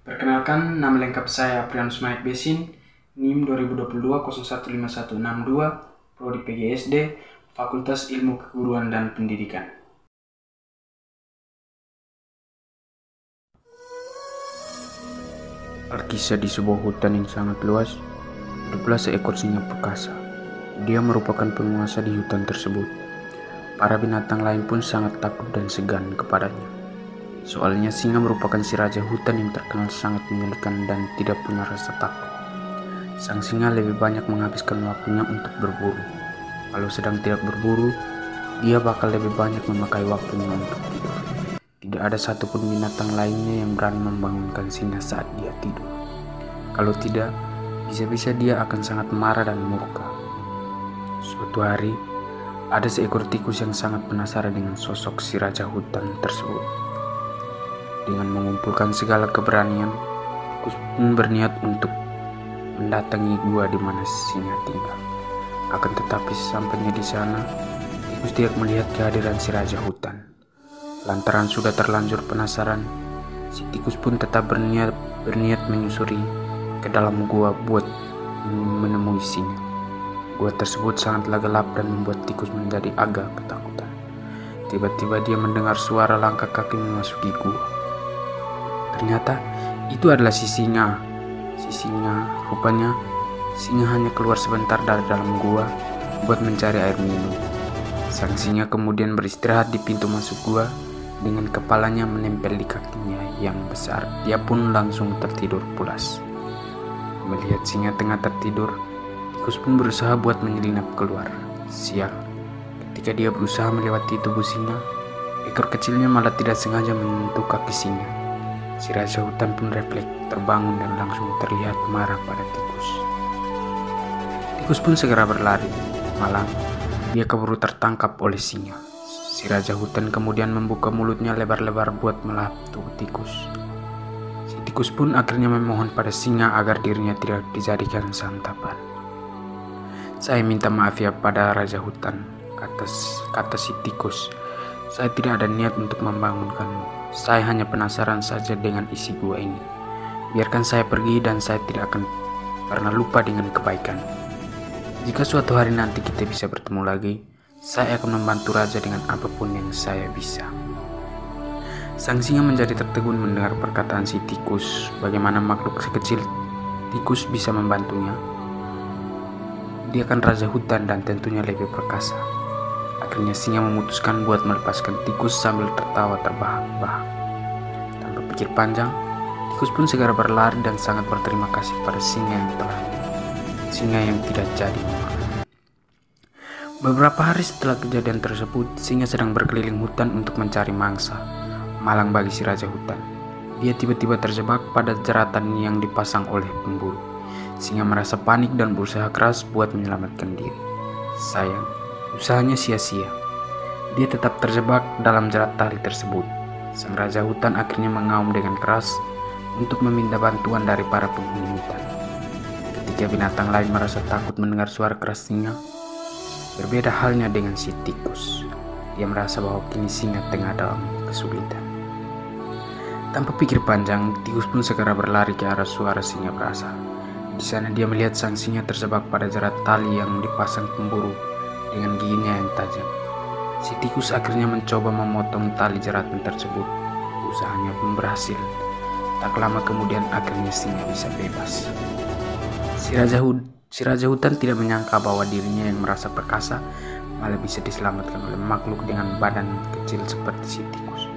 Perkenalkan, nama lengkap saya Aprianus Mike Besin, NIM 2022-015162, Prodi PGSD, Fakultas Ilmu Keguruan dan Pendidikan. Alkisah di sebuah hutan yang sangat luas, hiduplah seekor singa perkasa. Dia merupakan penguasa di hutan tersebut. Para binatang lain pun sangat takut dan segan kepadanya. Soalnya singa merupakan si raja hutan yang terkenal sangat menyulitkan dan tidak punya rasa takut. Sang singa lebih banyak menghabiskan waktunya untuk berburu. Kalau sedang tidak berburu, dia bakal lebih banyak memakai waktunya untuk tidur. Tidak ada satupun binatang lainnya yang berani membangunkan singa saat dia tidur. Kalau tidak, bisa-bisa dia akan sangat marah dan murka. Suatu hari, ada seekor tikus yang sangat penasaran dengan sosok si raja hutan tersebut. Dengan mengumpulkan segala keberanian, tikus pun berniat untuk mendatangi gua di mana singa tinggal. Akan tetapi sampainya di sana, tikus tidak melihat kehadiran si raja hutan. Lantaran sudah terlanjur penasaran, si tikus pun tetap berniat menyusuri ke dalam gua buat menemui singa. Gua tersebut sangatlah gelap dan membuat tikus menjadi agak ketakutan. Tiba-tiba dia mendengar suara langkah kaki memasuki gua. Ternyata itu adalah si singa. Rupanya singa hanya keluar sebentar dari dalam gua buat mencari air minum. Sang singa kemudian beristirahat di pintu masuk gua dengan kepalanya menempel di kakinya yang besar. Dia pun langsung tertidur pulas. Melihat singa tengah tertidur, tikus pun berusaha buat menyelinap keluar. Sial, ketika dia berusaha melewati tubuh singa, ekor kecilnya malah tidak sengaja menyentuh kaki singa. Si raja hutan pun refleks terbangun dan langsung terlihat marah pada tikus. Tikus pun segera berlari, malah dia keburu tertangkap oleh singa. Si raja hutan kemudian membuka mulutnya lebar-lebar buat melahap tubuh tikus. Si tikus pun akhirnya memohon pada singa agar dirinya tidak dijadikan santapan. Saya minta maaf ya pada raja hutan, kata si tikus. Saya tidak ada niat untuk membangunkanmu. Saya hanya penasaran saja dengan isi gua ini. Biarkan saya pergi dan saya tidak akan pernah lupa dengan kebaikan. Jika suatu hari nanti kita bisa bertemu lagi, saya akan membantu raja dengan apapun yang saya bisa. Sang singa menjadi tertegun mendengar perkataan si tikus. Bagaimana makhluk sekecil tikus bisa membantunya? Dia kan raja hutan dan tentunya lebih perkasa. Akhirnya singa memutuskan buat melepaskan tikus sambil tertawa terbahak-bahak. Tanpa pikir panjang, tikus pun segera berlari dan sangat berterima kasih pada singa yang tidak jadi memakan. Beberapa hari setelah kejadian tersebut, singa sedang berkeliling hutan untuk mencari mangsa. Malang bagi si raja hutan. Dia tiba-tiba terjebak pada jeratan yang dipasang oleh pemburu. Singa merasa panik dan berusaha keras buat menyelamatkan diri. Sayang, usahanya sia-sia. Dia tetap terjebak dalam jerat tali tersebut. Sang raja hutan akhirnya mengaum dengan keras untuk meminta bantuan dari para penghuni hutan. Ketika binatang lain merasa takut mendengar suara keras singa, berbeda halnya dengan si tikus. Dia merasa bahwa kini singa tengah dalam kesulitan. Tanpa pikir panjang, tikus pun segera berlari ke arah suara singa berasal. Di sana dia melihat sang singa terjebak pada jerat tali yang dipasang pemburu dengan giginya yang tajam. Si tikus akhirnya mencoba memotong tali jeratan tersebut. Usahanya pun berhasil. Tak lama kemudian akhirnya singa bisa bebas. Si raja hutan tidak menyangka bahwa dirinya yang merasa perkasa malah bisa diselamatkan oleh makhluk dengan badan kecil seperti si tikus.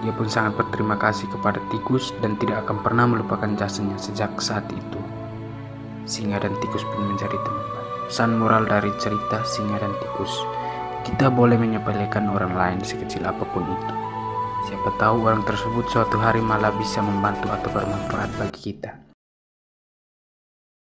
Dia pun sangat berterima kasih kepada tikus dan tidak akan pernah melupakan jasanya sejak saat itu. Singa dan tikus pun menjadi teman. Pesan moral dari cerita singa dan tikus, kita boleh menyepelekan orang lain sekecil apapun itu. Siapa tahu orang tersebut suatu hari malah bisa membantu atau bermanfaat bagi kita.